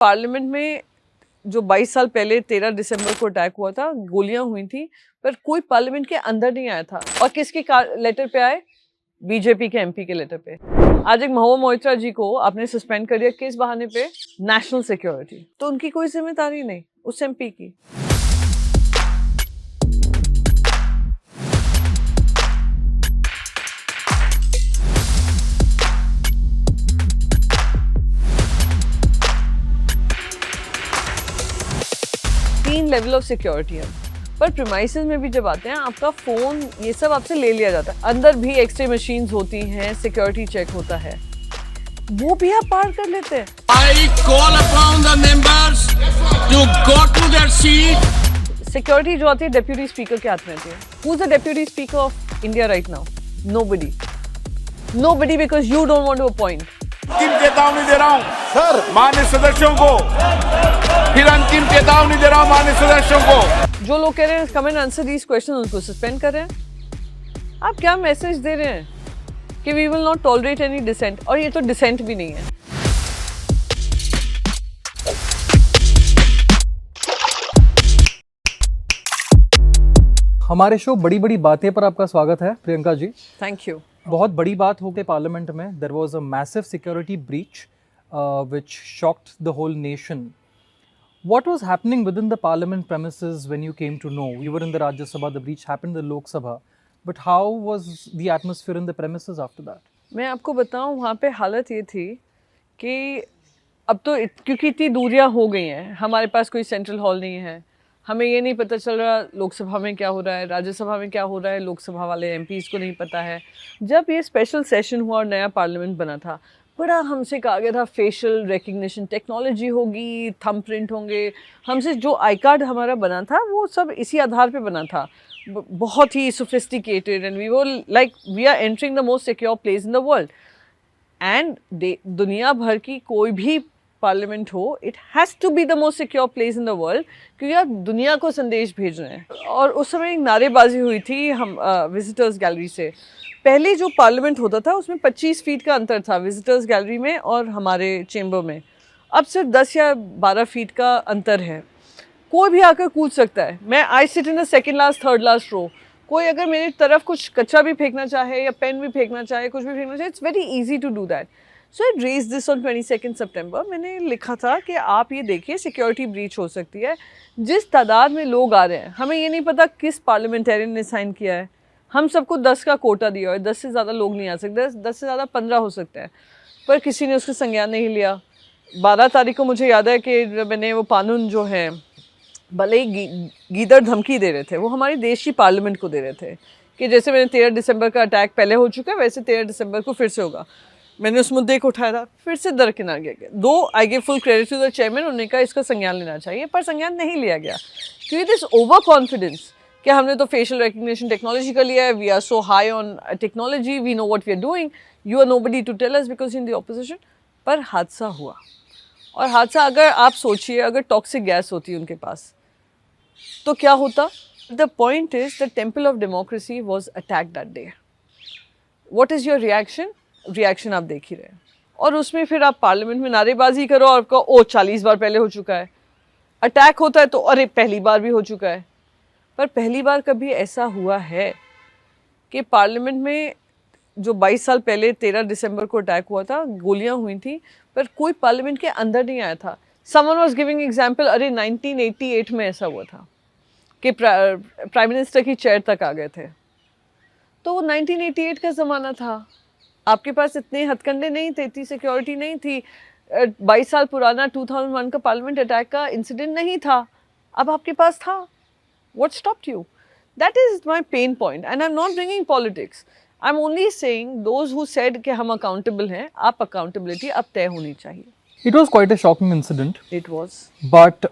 Parliament में जो 22 साल पहले 13 दिसंबर को अटैक हुआ था, गोलियां हुई थी, पर कोई पार्लियामेंट के अंदर नहीं आया था। और किसके लेटर पे आए? बीजेपी के एमपी के लेटर पे। आज एक महुआ मोइत्रा जी को आपने सस्पेंड कर दिया किस बहाने पे? National security. तो उनकी कोई जिम्मेदारी नहीं उस एमपी की। तीन लेवल ऑफ सिक्योरिटी है, पर प्रीमाइसेस में भी जब आते हैं आपका फोन ये सब आपसे ले लिया जाता है। अंदर भी एक्सरे मशीन्स होती हैं, सिक्योरिटी चेक होता है, वो भी आप पार कर लेते हैं। I call upon the members to go to their seat. Security जो आती है डेप्यूटी स्पीकर के हाथ में आती है। Who is the deputy speaker of India right now? Nobody. Nobody because you don't want to appoint. अंतिम चेतावनी दे रहा हूँ सर माननीय सदस्यों को, फिर अंतिम चेतावनी दे रहा हूँ माननीय सदस्यों को। जो लोग कह रहे हैं come and answer these question, उनको सस्पेंड कर रहे हैं। आप क्या मैसेज दे रहे हैं कि we will not tolerate any dissent? और ये तो डिसेंट भी नहीं है। हमारे शो बड़ी बड़ी बातें पर आपका स्वागत है प्रियंका जी। Thank you. बहुत बड़ी बात हो गई पार्लियामेंट में। There was a massive security breach which shocked the whole nation. What was happening within the parliament premises when you came to know? You were in the Rajya Sabha, the breach happened in the Lok Sabha, but how was the atmosphere in the premises after that? मैं आपको बताऊं, वहाँ पे हालत ये थी कि अब तो क्योंकि इतनी दूरियां हो गई हैं, हमारे पास कोई सेंट्रल हॉल नहीं है, हमें ये नहीं पता चल रहा लोकसभा में क्या हो रहा है, राज्यसभा में क्या हो रहा है, लोकसभा वाले एमपीज को नहीं पता है। जब ये स्पेशल सेशन हुआ और नया पार्लियामेंट बना था, बड़ा हमसे कहा गया था फेशियल रिकग्निशन टेक्नोलॉजी होगी, थंब प्रिंट होंगे। हमसे जो आई कार्ड हमारा बना था वो सब इसी आधार पे बना था, बहुत ही sophisticated, and we were like we are entering the most secure place in the world. And दुनिया भर की कोई भी पार्लियामेंट हो, it has to be the most secure place in the world, क्योंकि आप दुनिया को संदेश भेज रहे हैं। और उस समय एक नारेबाजी हुई थी हम विजिटर्स गैलरी से। पहले जो पार्लियामेंट होता था उसमें 25 फीट का अंतर था विजिटर्स गैलरी में और हमारे चेंबर में। अब सिर्फ 10 या 12 फीट का अंतर है। कोई भी आकर कूद सकता है। मैं I sit in the second last third last row. कोई अगर मेरी तरफ कुछ कचरा भी फेंकना चाहे या पेन भी फेंकना चाहे, कुछ भी फेंकना चाहे, it's very easy to do that. So I raise this on 22 September. मैंने लिखा था कि आप ये देखिए सिक्योरिटी ब्रीच हो सकती है। जिस तादाद में लोग आ रहे हैं, हमें ये नहीं पता किस पार्लियामेंटेरियन ने साइन किया है। हम सबको 10 का कोटा दिया है, 10 से ज़्यादा लोग नहीं आ सकते, 10 से ज़्यादा 15 हो सकते हैं, पर किसी ने उसका संज्ञान नहीं लिया। 12 तारीख को मुझे याद है कि मैंने वो कानून जो है, भले ही गीदड़ धमकी दे रहे थे, वो हमारे देश की पार्लियामेंट को दे रहे थे कि जैसे मैंने 13 दिसंबर का अटैक पहले हो चुका है, वैसे 13 दिसंबर को फिर से होगा। मैंने उस मुद्दे को उठाया था, फिर से दरकिनार गया गया। Though I give full credit to the chairman, उन्होंने कहा इसका संज्ञान लेना चाहिए, पर संज्ञान नहीं लिया गया क्योंकि दिस ओवर कॉन्फिडेंस कि हमने तो फेशियल रिकग्निशन टेक्नोलॉजी कर लिया है, we are so high on technology, we know what we are doing, you are nobody to tell us because in the opposition. पर हादसा हुआ, और हादसा अगर आप सोचिए, अगर टॉक्सिक गैस होती उनके पास तो क्या होता? The point is the temple of democracy was attacked that day. What is your reaction? Reaction आप देख ही रहे हैं। और उसमें फिर आप पार्लियामेंट में नारेबाजी करो और आपका ओ 40 बार पहले हो चुका है। अटैक होता है तो अरे पहली बार भी हो चुका है। पर पहली बार कभी ऐसा हुआ है कि पार्लियामेंट में जो 22 साल पहले 13 दिसंबर को अटैक हुआ था, गोलियां हुई थी, पर कोई पार्लियामेंट के अंदर नहीं आया था। समवन वाज गिविंग एग्जांपल, अरे 1988 में ऐसा हुआ था कि प्राइम मिनिस्टर की चेयर तक आ गए थे। तो वो 1988 का ज़माना था, आपके पास इतने हथकंडे नहीं थे, इतनी सिक्योरिटी नहीं थी। 22 साल पुराना 2001 का पार्लियामेंट अटैक का इंसिडेंट नहीं था, अब आपके पास था। What stopped you? That is my pain point, and I'm not bringing politics. I'm only saying those who said कि हम accountable हैं, आप accountability अब तय होनी चाहिए। It was quite a shocking incident. It was. But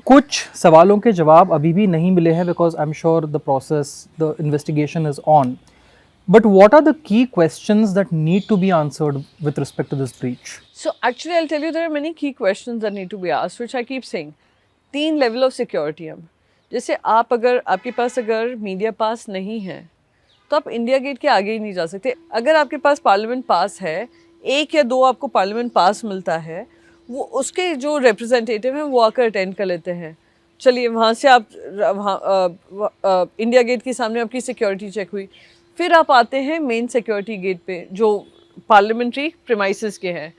कुछ सवालों के जवाब अभी भी नहीं मिले हैं because I'm sure the process, the investigation is on. But what are the key questions that need to be answered with respect to this breach? So actually I'll tell you there are many key questions that need to be asked, which I keep saying. 3 level of security हम, जैसे आप अगर आपके पास अगर media पास नहीं है तो आप इंडिया गेट के आगे ही नहीं जा सकते। अगर आपके पास पार्लियामेंट पास है, 1 या 2 आपको पार्लियामेंट पास मिलता है, वो उसके जो रिप्रेजेंटेटिव हैं वो आकर अटेंड कर लेते हैं। चलिए वहाँ से आप इंडिया गेट के सामने आपकी सिक्योरिटी चेक हुई, फिर आप आते हैं मेन सिक्योरिटी गेट पे जो पार्लियामेंट्री प्रीमाइसेस के हैं,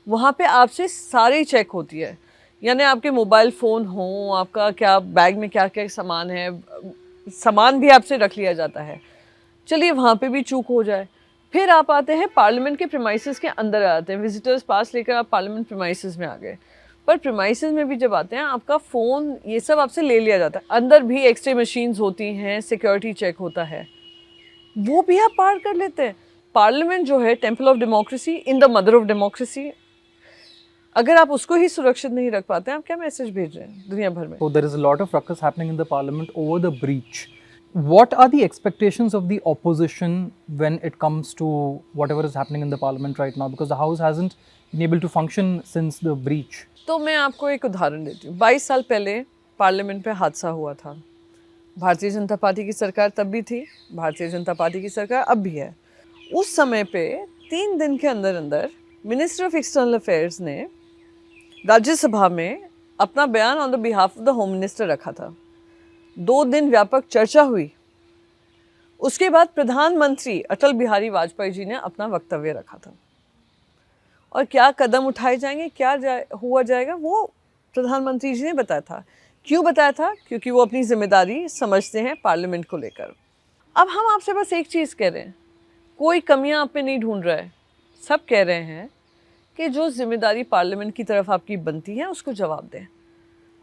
वहाँ पे आपसे सारी चेक होती है, यानी आपके मोबाइल फ़ोन हो, आपका क्या बैग में क्या क्या सामान है, सामान भी आपसे रख लिया जाता है। चलिए वहाँ पे भी चूक हो जाए, फिर आप आते हैं पार्लियामेंट के प्रीमाइसेस के अंदर आते हैं, विजिटर्स पास लेकर आप पार्लियामेंट प्रीमाइसेस में आ गए। पर प्रीमाइसेस में भी जब आते हैं आपका फ़ोन ये सब आपसे ले लिया जाता है, अंदर भी एक्सरे मशीन्स होती हैं, सिक्योरिटी चेक होता है, वो भी आप पार कर लेते हैं। पार्लियामेंट जो है temple of democracy, in the mother of democracy, अगर आप उसको ही सुरक्षित नहीं रख पाते हैं, आप क्या मैसेज भेज रहे हैं दुनिया भर में? So there is a lot of ruckus happening in the parliament over the breach. What are the expectations of the opposition when it comes to whatever is happening in the parliament right now? Because the house hasn't been able to function since the breach. तो मैं आपको एक उदाहरण देती हूँ। 22 साल पहले parliament पे हादसा हुआ था। भारतीय जनता पार्टी की सरकार तब भी थी, भारतीय जनता पार्टी की सरकार अब भी है। उस समय पे 3 दिन के अंदर अंदर मिनिस्टर ऑफ एक्सटर्नल अफेयर्स ने राज्यसभा में अपना बयान on the behalf of the home minister रखा था। 2 दिन व्यापक चर्चा हुई। उसके बाद प्रधानमंत्री अटल बिहारी वाजपेयी जी ने अपना वक्तव्य रखा था, और क्या कदम उठाए जाएंगे, क्या हुआ जाएगा, वो प्रधानमंत्री जी ने बताया था। क्यों बताया था? क्योंकि वो अपनी जिम्मेदारी समझते हैं पार्लियामेंट को लेकर। अब हम आपसे बस एक चीज़ कह रहे हैं, कोई कमियां आप में नहीं ढूंढ रहा है, सब कह रहे हैं कि जो जिम्मेदारी पार्लियामेंट की तरफ आपकी बनती है उसको जवाब दें।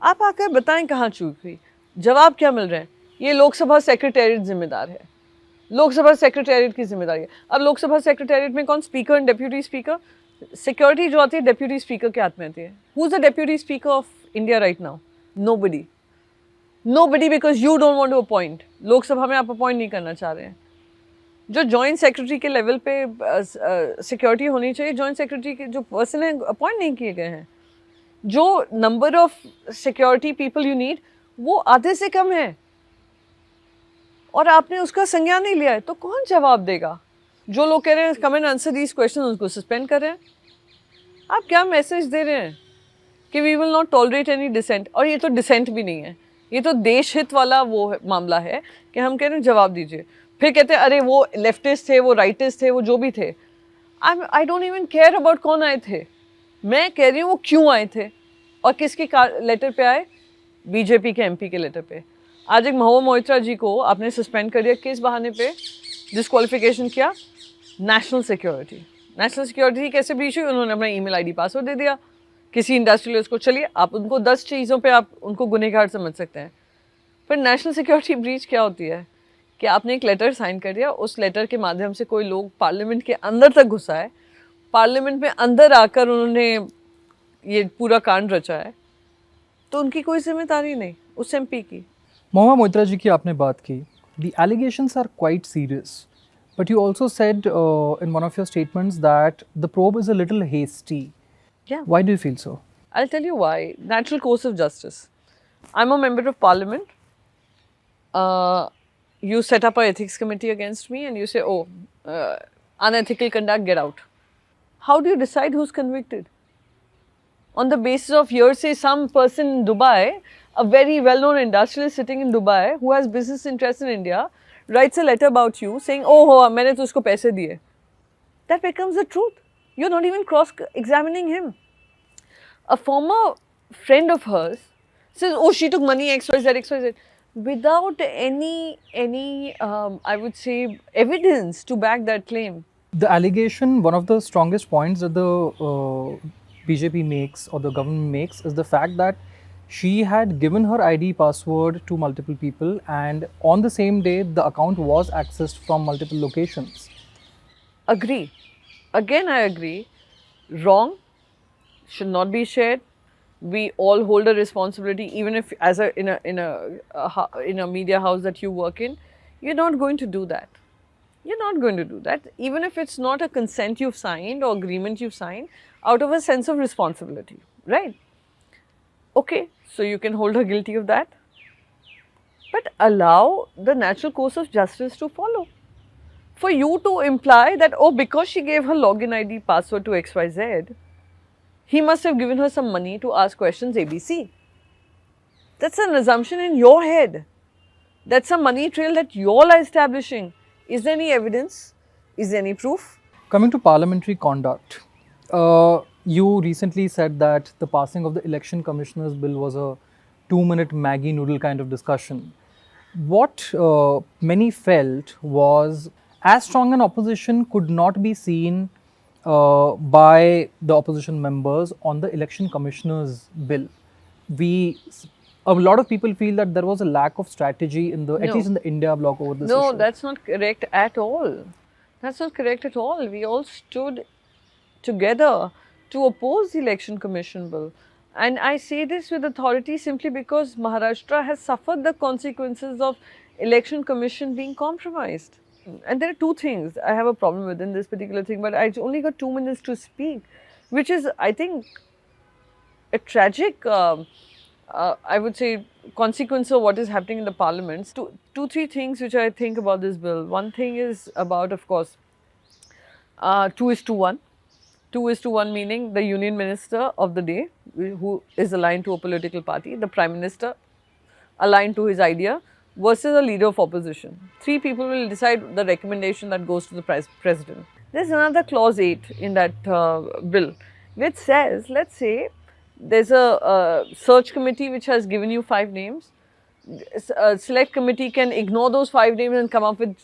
आप आकर बताएं कहाँ चूक हुई। जवाब क्या मिल रहे हैं? ये लोकसभा सेक्रेटेरिएट जिम्मेदार है, लोकसभा सेक्रेटेरिएट की जिम्मेदारी है। अब लोकसभा सेक्रेटेरिएट में कौन? Speaker and deputy speaker. Security जो आती है डेप्यूटी स्पीकर के हाथ में आती है। Who is the deputy speaker of India right now? Nobody, nobody, because you don't want to appoint. Lok Sabha में आप अपॉइंट नहीं करना चाह रहे हैं। जो जॉइंट सेक्रेटरी के लेवल पे सिक्योरिटी होनी चाहिए, जॉइंट सेक्रेटरी के जो पर्सन है अपॉइंट नहीं किए गए हैं। जो number of security people you need वो आधे से कम है, और आपने उसका संज्ञान नहीं लिया है, तो कौन जवाब देगा? जो लोग कह रहे हैं come and answer these question, उनको सस्पेंड कर रहे हैं। आप क्या मैसेज दे रहे हैं कि we will not tolerate any dissent? और ये तो डिसेंट भी नहीं है, ये तो देश हित वाला वो मामला है कि हम कह रहे हैं जवाब दीजिए। फिर कहते हैं अरे वो लेफ्टिस्ट थे, वो राइटिस्ट थे, वो जो भी थे। I don't even care about कौन आए थे, मैं कह रही हूँ वो क्यों आए थे और किसके लेटर पे आए? बीजेपी के एमपी के लेटर पे। आज एक महुआ मोइत्रा जी को आपने सस्पेंड कर दिया, किस बहाने पे डिस्क्वालिफिकेशन किया? National security. नेशनल सिक्योरिटी कैसे ब्रीच हुई? उन्होंने अपना ईमेल आईडी पासवर्ड दे दिया किसी इंडस्ट्रियलिस्ट को। चलिए आप उनको 10 चीज़ों पे आप उनको गुनहगार समझ सकते हैं, पर नेशनल सिक्योरिटी ब्रीच क्या होती है कि आपने एक लेटर साइन कर दिया, उस लेटर के माध्यम से कोई लोग पार्लियामेंट के अंदर तक घुसा है, पार्लियामेंट में अंदर आकर उन्होंने ये पूरा कांड रचा है, तो उनकी कोई जिम्मेदारी नहीं उस एमपी की। Mahua Moitra ji की आपने बात की. The allegations are quite serious, but you also said in one of your statements that the probe is a little hasty. Yeah. Why do you feel so? I'll tell you why. Natural course of justice. I'm a member of parliament. You set up an ethics committee against me and you say, oh, unethical conduct, get out. How do you decide who's convicted? On the basis of hearsay, some person in Dubai, a very well-known industrialist sitting in Dubai who has business interests in India, writes a letter about you saying, oh, मैंने तो उसको पैसे दिए. That becomes the truth. You're not even cross-examining him. A former friend of hers says, oh, she took money XYZ, XYZ, without any I would say, evidence to back that claim. The allegation, one of the strongest points that the BJP makes or the government makes is the fact that she had given her ID password to multiple people and on the same day the account was accessed from multiple locations. Agree. Again, I agree. Wrong. Should not be shared. We all hold a responsibility, even if as in a media house that you work in, you're not going to do that. You're not going to do that, even if it's not a consent you've signed or agreement you've signed, out of a sense of responsibility, right? Okay, so you can hold her guilty of that, but allow the natural course of justice to follow. For you to imply that, oh, because she gave her login ID password to XYZ, he must have given her some money to ask questions ABC. That's an assumption in your head. That's a money trail that you all are establishing. Is there any evidence? Is there any proof? Coming to parliamentary conduct, you recently said that the passing of the Election Commissioners Bill was a 2-minute Maggie noodle kind of discussion. What many felt was as strong an opposition could not be seen by the opposition members on the Election Commissioners Bill. A lot of people feel that there was a lack of strategy at least in the India bloc over this No, issue. that's not correct at all. That's not correct at all. We all stood together to oppose the Election Commission Bill. And I say this with authority simply because Maharashtra has suffered the consequences of Election Commission being compromised. And there are two things I have a problem with in this particular thing, but I only got 2 minutes to speak, which is, I think, a tragic, I would say, consequence of what is happening in the parliaments. Three things which I think about this bill. One thing is about, of course, 2:1. 2:1 meaning the union minister of the day who is aligned to a political party, the prime minister aligned to his idea versus a leader of opposition. 3 people will decide the recommendation that goes to the president. There's another clause 8 in that bill which says, let's say there's a search committee which has given you 5 names. A select committee can ignore those 5 names and come up with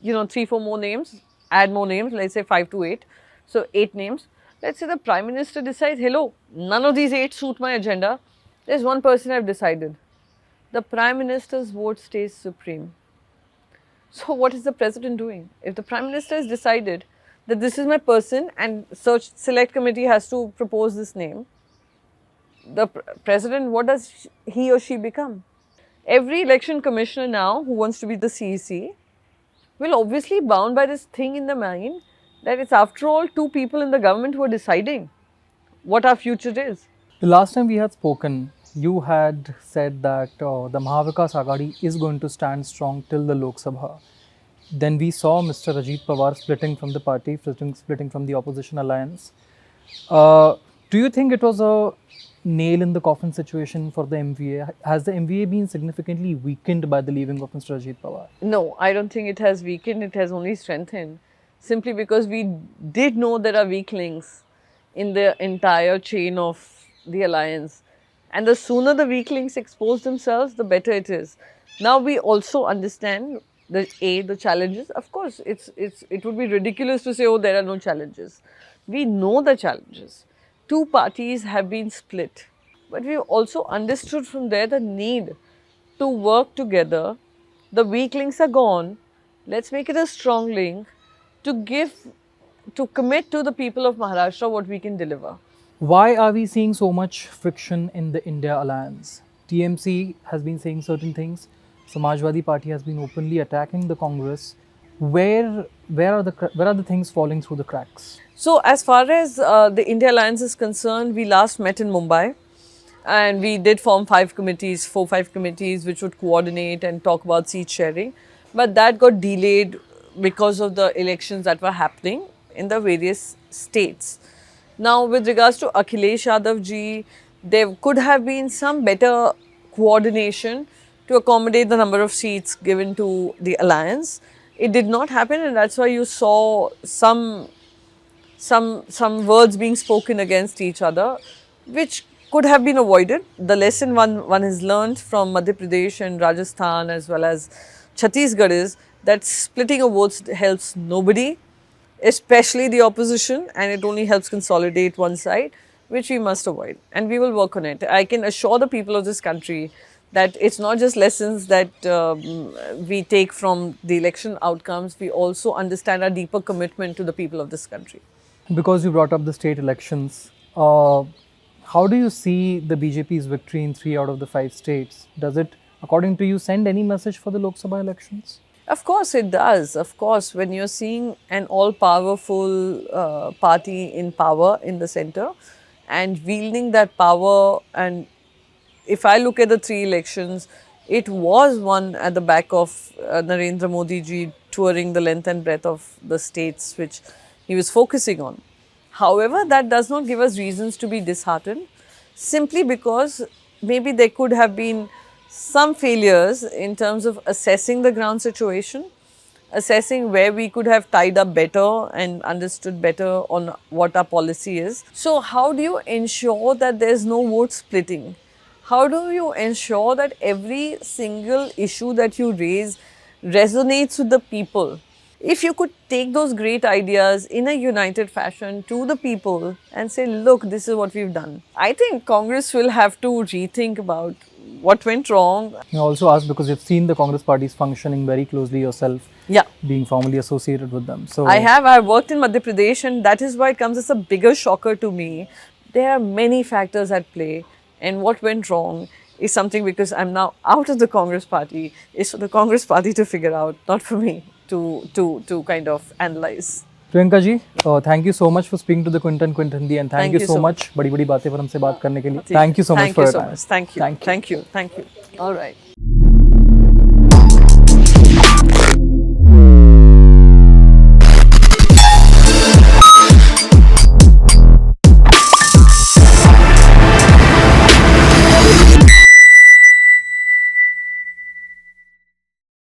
3-4 more names, add more names, let's say 5 to 8. So 8 names. Let's say the Prime Minister decides, hello, none of these 8 suit my agenda. There's one person I've decided. The Prime Minister's vote stays supreme. So what is the President doing? If the Prime Minister has decided that this is my person and select committee has to propose this name, the President, what does he or she become? Every election commissioner now who wants to be the CEC will obviously be bound by this thing in the mind that it's after all 2 people in the government who are deciding what our future is. The last time we had spoken, you had said that the Maha Vikas Aghadi is going to stand strong till the Lok Sabha. Then we saw Mr. Ajit Pawar splitting from the party, splitting from the opposition alliance. Do you think it was a nail in the coffin situation for the MVA? Has the MVA been significantly weakened by the leaving of Mr. Ajit Pawar? No, I don't think it has weakened, it has only strengthened. Simply because we did know there are weak links in the entire chain of the alliance. And the sooner the weak links expose themselves, the better it is. Now we also understand the challenges. Of course, it would be ridiculous to say, oh, there are no challenges. We know the challenges. 2 parties have been split. But we also understood from there the need to work together. The weak links are gone. Let's make it a strong link to commit to the people of Maharashtra what we can deliver. Why are we seeing so much friction in the India alliance? TMC has been saying certain things. Samajwadi Party has been openly attacking the Congress. Where are the things falling through the cracks? So, as far as the India Alliance is concerned, we last met in Mumbai and we did form 5 committees, 4-5 committees which would coordinate and talk about seat sharing. But that got delayed because of the elections that were happening in the various states. Now, with regards to Akhilesh Yadav ji, there could have been some better coordination to accommodate the number of seats given to the alliance. It did not happen, and that's why you saw some words being spoken against each other, which could have been avoided. The lesson one has learned from Madhya Pradesh and Rajasthan as well as Chhattisgarh is that splitting of votes helps nobody, especially the opposition, and it only helps consolidate one side, which we must avoid, and we will work on it. I can assure the people of this country that it's not just lessons that we take from the election outcomes, we also understand our deeper commitment to the people of this country. Because you brought up the state elections, how do you see the BJP's victory in 3 out of the 5 states? Does it, according to you, send any message for the Lok Sabha elections? Of course it does. Of course, when you're seeing an all-powerful party in power in the center and wielding that power, and if I look at the 3 elections, it was won at the back of Narendra Modi ji touring the length and breadth of the states which he was focusing on. However, that does not give us reasons to be disheartened, simply because maybe there could have been some failures in terms of assessing the ground situation, assessing where we could have tied up better and understood better on what our policy is. So how do you ensure that there is no vote splitting? How do you ensure that every single issue that you raise resonates with the people? If you could take those great ideas in a united fashion to the people and say, look, this is what we've done, I think Congress will have to rethink about what went wrong. You also asked because you've seen the Congress parties functioning very closely yourself, Yeah. being formally associated with them. So I've worked in Madhya Pradesh, and that is why it comes as a bigger shocker to me. There are many factors at play, and what went wrong is something, because I'm now out of the Congress party, is for the Congress party to figure out, not for me to kind of analyze. Priyanka ji, thank you so much for speaking to the Quint and Hindi, and thank you so so much बड़ी बड़ी बातें पर हमसे बात करने के लिए. Thank you so much for your time. Thank you. All right.